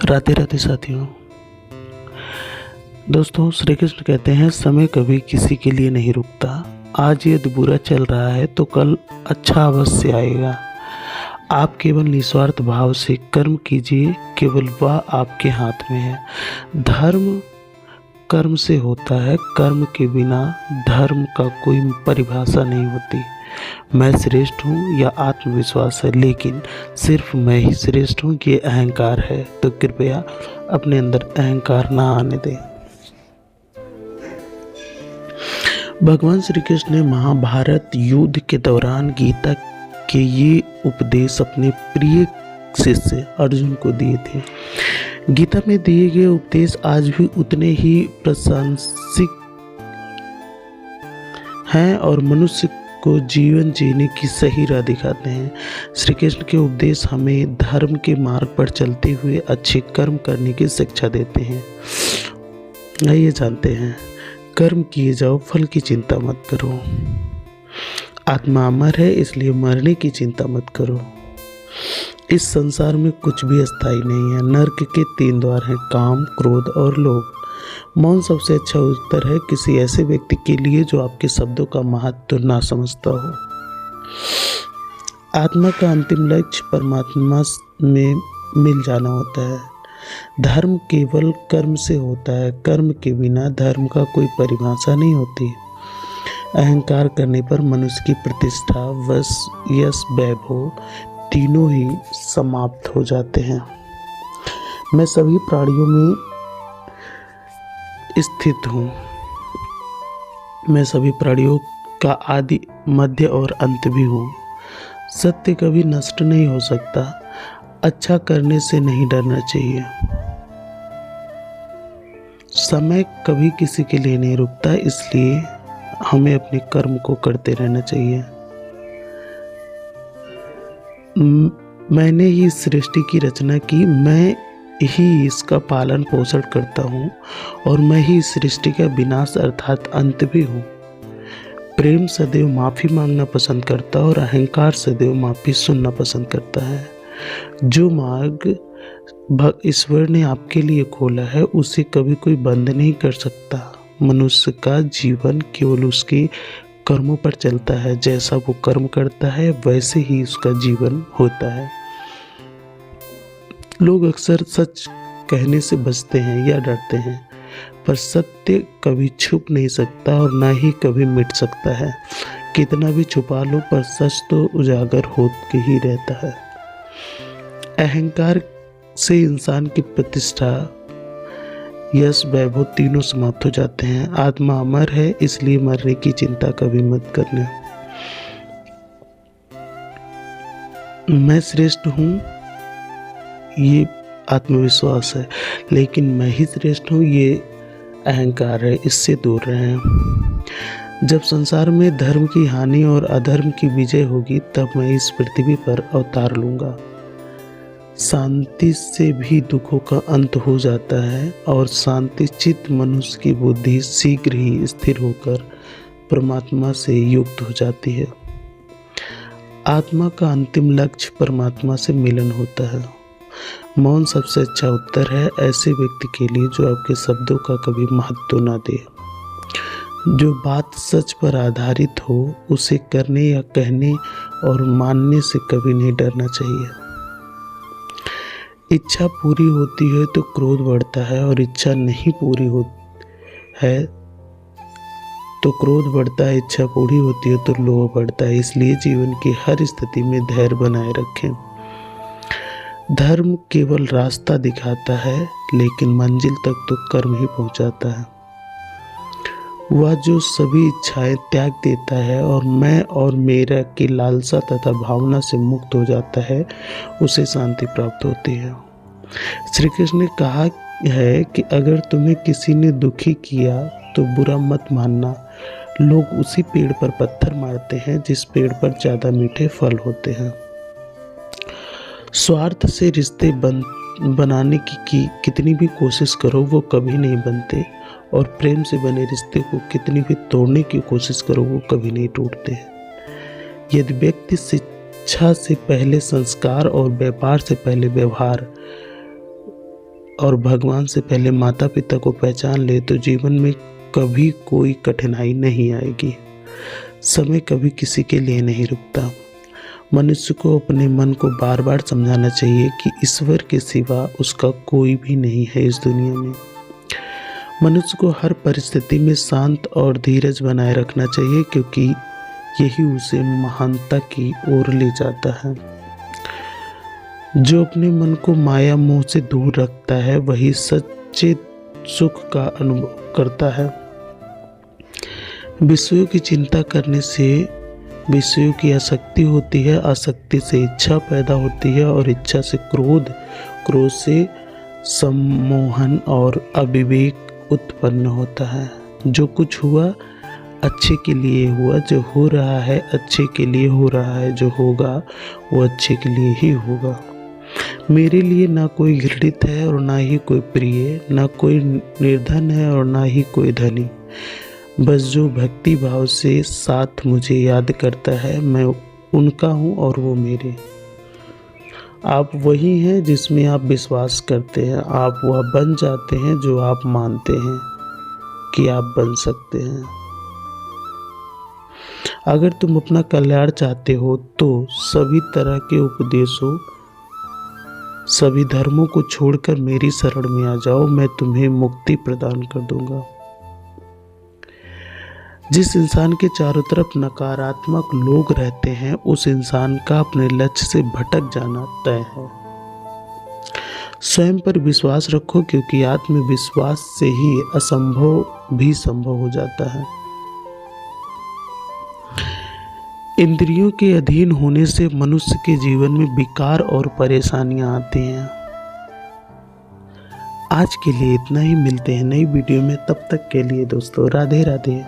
राधे राधे साथियों। दोस्तों, श्री कृष्ण कहते हैं समय कभी किसी के लिए नहीं रुकता। आज यदि बुरा चल रहा है तो कल अच्छा अवश्य आएगा। आप केवल निस्वार्थ भाव से कर्म कीजिए, केवल वह आपके हाथ में है। धर्म कर्म से होता है, कर्म के बिना धर्म का कोई परिभाषा नहीं होती। मैं श्रेष्ठ हूँ या आत्मविश्वास है, लेकिन सिर्फ मैं ही श्रेष्ठ हूँ ये अहंकार है, तो कृपया अपने अंदर अहंकार ना आने दें। भगवान श्री कृष्ण ने महाभारत युद्ध के दौरान गीता के ये उपदेश अपने प्रिय शिष्य अर्जुन को दिए थे। गीता में दिए गए उपदेश आज भी उतने ही प्रासंगिक हैं और मनुष्य को जीवन जीने की सही राह दिखाते हैं। श्री कृष्ण के उपदेश हमें धर्म के मार्ग पर चलते हुए अच्छे कर्म करने की शिक्षा देते हैं। आइए जानते हैं। कर्म किए जाओ, फल की चिंता मत करो। आत्मा अमर है, इसलिए मरने की चिंता मत करो। इस संसार में कुछ भी अस्थायी नहीं है। नरक के 3 द्वार हैं, काम, क्रोध और लोभ। मौन सबसे अच्छा उत्तर है किसी ऐसे व्यक्ति के लिए जो आपके शब्दों का महत्व ना समझता हो। आत्मा का अंतिम लक्ष्य परमात्मा में मिल जाना होता है। धर्म केवल कर्म से होता है, कर्म के बिना धर्म का कोई परिभाषा नहीं होती। अहंकार करने पर मनुष्य की प्रतिष्ठा, यश, वैभव तीनों ही समाप्त हो जाते हैं। मैं सभी प्राणियों में स्थित हूँ। मैं सभी प्राणियों का आदि, मध्य और अंत भी हूँ। सत्य कभी नष्ट नहीं हो सकता। अच्छा करने से नहीं डरना चाहिए। समय कभी किसी के लिए नहीं रुकता, इसलिए हमें अपने कर्म को करते रहना चाहिए। मैंने ही सृष्टि की रचना की, मैं ही इसका पालन पोषण करता हूँ और मैं ही सृष्टि का विनाश अर्थात अंत भी हूँ। प्रेम सदैव माफ़ी मांगना पसंद करता है और अहंकार सदैव माफ़ी सुनना पसंद करता है। जो मार्ग ईश्वर ने आपके लिए खोला है उसे कभी कोई बंद नहीं कर सकता। मनुष्य का जीवन केवल उसके कर्मों पर चलता है। जैसा वो कर्म करता है वैसे ही उसका जीवन होता है। लोग अक्सर सच कहने से बचते हैं या डरते हैं, पर सत्य कभी छुप नहीं सकता और ना ही कभी मिट सकता है। कितना भी छुपा लो पर सच तो उजागर होके ही रहता है। अहंकार से इंसान की प्रतिष्ठा, यश, वैभव तीनों समाप्त हो जाते हैं। आत्मा अमर है, इसलिए मरने की चिंता कभी मत करना। मैं श्रेष्ठ हूँ ये आत्मविश्वास है, लेकिन मैं ही श्रेष्ठ हूँ ये अहंकार है। इससे दूर रहें। जब संसार में धर्म की हानि और अधर्म की विजय होगी तब मैं इस पृथ्वी पर अवतार लूँगा। शांति से भी दुखों का अंत हो जाता है और शांति चित्त मनुष्य की बुद्धि शीघ्र ही स्थिर होकर परमात्मा से युक्त हो जाती है। आत्मा का अंतिम लक्ष्य परमात्मा से मिलन होता है। मौन सबसे अच्छा उत्तर है ऐसे व्यक्ति के लिए जो आपके शब्दों का कभी महत्व ना दे। जो बात सच पर आधारित हो उसे करने या कहने और मानने से कभी नहीं डरना चाहिए। इच्छा पूरी होती है तो क्रोध बढ़ता है और इच्छा नहीं पूरी है तो क्रोध बढ़ता है। इच्छा पूरी होती है तो लोभ बढ़ता है। इसलिए जीवन की हर स्थिति में धैर्य बनाए रखें। धर्म केवल रास्ता दिखाता है, लेकिन मंजिल तक तो कर्म ही पहुंचाता है। वह जो सभी इच्छाएं त्याग देता है और मैं और मेरा की लालसा तथा भावना से मुक्त हो जाता है, उसे शांति प्राप्त होती है। श्री कृष्ण ने कहा है कि अगर तुम्हें किसी ने दुखी किया तो बुरा मत मानना। लोग उसी पेड़ पर पत्थर मारते हैं जिस पेड़ पर ज़्यादा मीठे फल होते हैं। स्वार्थ से रिश्ते बनाने की कितनी भी कोशिश करो वो कभी नहीं बनते, और प्रेम से बने रिश्ते को कितनी भी तोड़ने की कोशिश करो वो कभी नहीं टूटते। यदि व्यक्ति शिक्षा से पहले संस्कार और व्यापार से पहले व्यवहार और भगवान से पहले माता पिता को पहचान ले तो जीवन में कभी कोई कठिनाई नहीं आएगी। समय कभी किसी के लिए नहीं रुकता। मनुष्य को अपने मन को बार बार समझाना चाहिए कि ईश्वर के सिवा उसका कोई भी नहीं है इस दुनिया में। मनुष्य को हर परिस्थिति में शांत और धीरज बनाए रखना चाहिए, क्योंकि यही उसे महानता की ओर ले जाता है। जो अपने मन को माया मोह से दूर रखता है वही सच्चे सुख का अनुभव करता है। विषयों की चिंता करने से विषयों की आसक्ति होती है, आसक्ति से इच्छा पैदा होती है और इच्छा से क्रोध, क्रोध से सम्मोहन और अविवेक उत्पन्न होता है। जो कुछ हुआ अच्छे के लिए हुआ, जो हो रहा है अच्छे के लिए हो रहा है, जो होगा वो अच्छे के लिए ही होगा। मेरे लिए ना कोई घृणित है और ना ही कोई प्रिय, ना कोई निर्धन है और ना ही कोई धनी। बस जो भक्ति भाव से साथ मुझे याद करता है, मैं उनका हूँ और वो मेरे। आप वही हैं जिसमें आप विश्वास करते हैं। आप वह बन जाते हैं जो आप मानते हैं कि आप बन सकते हैं। अगर तुम अपना कल्याण चाहते हो तो सभी तरह के उपदेशों, सभी धर्मों को छोड़कर मेरी शरण में आ जाओ, मैं तुम्हें मुक्ति प्रदान कर दूंगा। जिस इंसान के चारों तरफ नकारात्मक लोग रहते हैं, उस इंसान का अपने लक्ष्य से भटक जाना तय है। स्वयं पर विश्वास रखो, क्योंकि आत्मविश्वास से ही असंभव भी संभव हो जाता है। इंद्रियों के अधीन होने से मनुष्य के जीवन में विकार और परेशानियां आती हैं। आज के लिए इतना ही, मिलते हैं नई वीडियो में। तब तक के लिए दोस्तों राधे राधे।